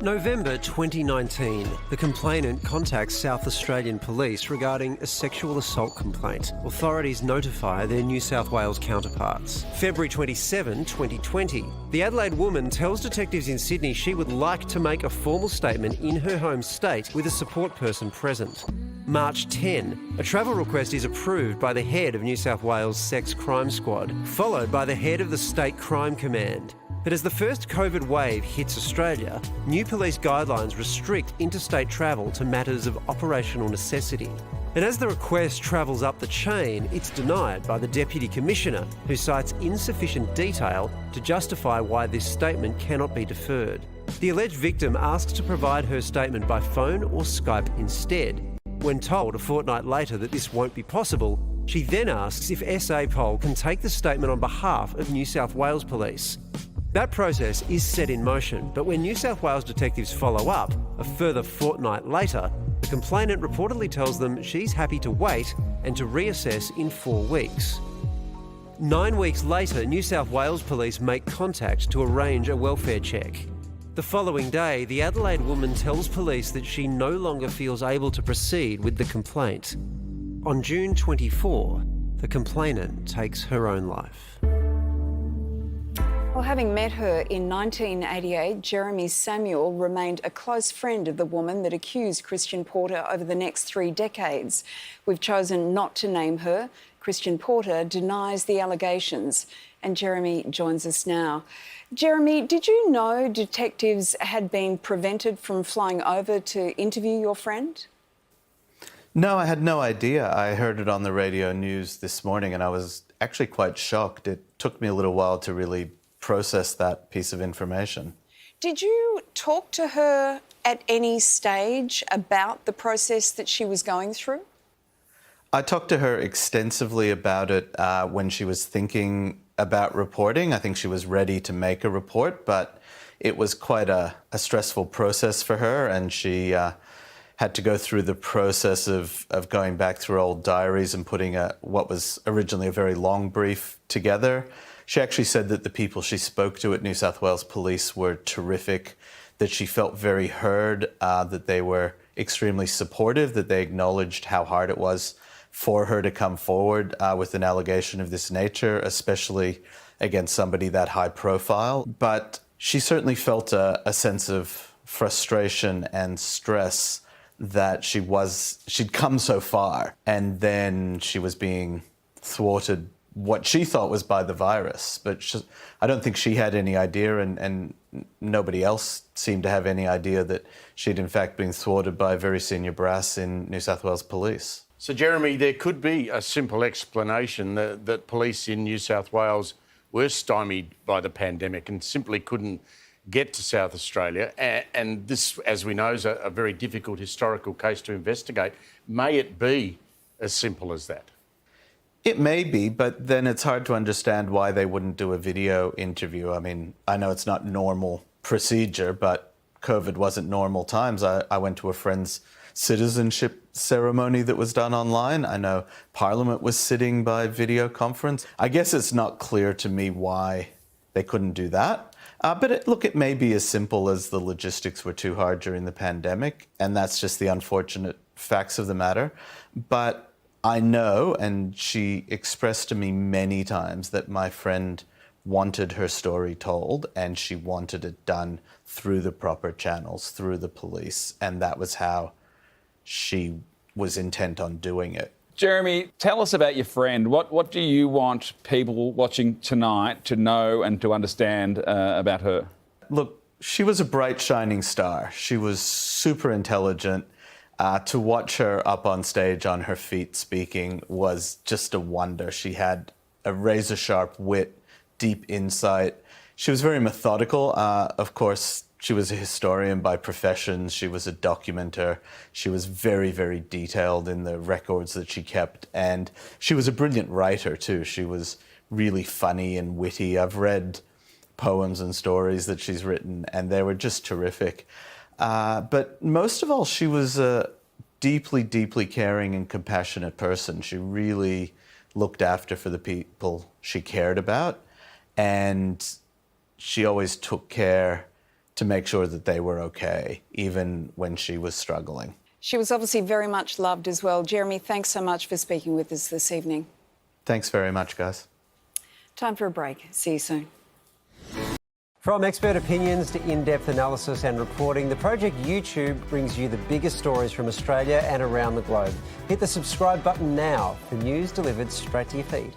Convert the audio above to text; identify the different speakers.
Speaker 1: November 2019, the complainant contacts South Australian Police regarding a sexual assault complaint. Authorities notify their New South Wales counterparts. February 27, 2020, the Adelaide woman tells detectives in Sydney she would like to make a formal statement in her home state with a support person present. March 10, a travel request is approved by the head of New South Wales Sex Crime Squad, followed by the head of the State Crime Command. But as the first COVID wave hits Australia, new police guidelines restrict interstate travel to matters of operational necessity. And as the request travels up the chain, it's denied by the Deputy Commissioner, who cites insufficient detail to justify why this statement cannot be deferred. The alleged victim asks to provide her statement by phone or Skype instead. When told a fortnight later that this won't be possible, she then asks if SA Pol can take the statement on behalf of New South Wales Police. That process is set in motion, but when New South Wales detectives follow up a further fortnight later, the complainant reportedly tells them she's happy to wait and to reassess in 4 weeks. 9 weeks later, New South Wales Police make contact to arrange a welfare check. The following day, the Adelaide woman tells police that she no longer feels able to proceed with the complaint. On June 24, the complainant takes her own life.
Speaker 2: Well, having met her in 1988, Jeremy Samuel remained a close friend of the woman that accused Christian Porter over the next 3 decades. We've chosen not to name her. Christian Porter denies the allegations, and Jeremy joins us now. Jeremy, did you know detectives had been prevented from flying over to interview your friend?
Speaker 3: No, I had no idea. I heard it on the radio news this morning and I was actually quite shocked. It took me a little while to really process that piece of information.
Speaker 2: Did you talk to her at any stage about the process that she was going through?
Speaker 3: I talked to her extensively about it when she was thinking about reporting. I think she was ready to make a report, but it was quite a stressful process for her, and she had to go through the process of going back through old diaries and putting what was originally a very long brief together. She actually said that the people she spoke to at New South Wales Police were terrific, that she felt very heard, that they were extremely supportive, that they acknowledged how hard it was for her to come forward with an allegation of this nature, especially against somebody that high profile. But she certainly felt a sense of frustration and stress that she'd come so far, and then she was being thwarted, what she thought was by the virus. But I don't think she had any idea, and nobody else seemed to have any idea that she'd in fact been thwarted by very senior brass in New South Wales Police.
Speaker 4: So, Jeremy, there could be a simple explanation that police in New South Wales were stymied by the pandemic and simply couldn't get to South Australia. And this, as we know, is a very difficult historical case to investigate. May it be as simple as that?
Speaker 3: It may be, but then it's hard to understand why they wouldn't do a video interview. I mean, I know it's not normal procedure, but COVID wasn't normal times. I went to a friend's citizenship ceremony that was done online. I know Parliament was sitting by video conference. I guess it's not clear to me why they couldn't do that. But it may be as simple as the logistics were too hard during the pandemic, and that's just the unfortunate facts of the matter. But I know, and she expressed to me many times, that my friend wanted her story told, and she wanted it done through the proper channels, through the police, and that was how she was intent on doing it.
Speaker 5: Jeremy, tell us about your friend. What do you want people watching tonight to know and to understand about her?
Speaker 3: Look, she was a bright, shining star. She was super intelligent. To watch her up on stage on her feet speaking was just a wonder. She had a razor-sharp wit, deep insight. She was very methodical. Of course, she was a historian by profession. She was a documenter. She was very, very detailed in the records that she kept. And she was a brilliant writer, too. She was really funny and witty. I've read poems and stories that she's written, and they were just terrific. But most of all, she was a deeply, deeply caring and compassionate person. She really looked after for the people she cared about. And she always took care to make sure that they were okay, even when she was struggling.
Speaker 2: She was obviously very much loved as well. Jeremy, thanks so much for speaking with us this evening.
Speaker 3: Thanks very much, guys.
Speaker 2: Time for a break. See you soon.
Speaker 1: From expert opinions to in-depth analysis and reporting, the Project YouTube brings you the biggest stories from Australia and around the globe. Hit the subscribe button now for news delivered straight to your feed.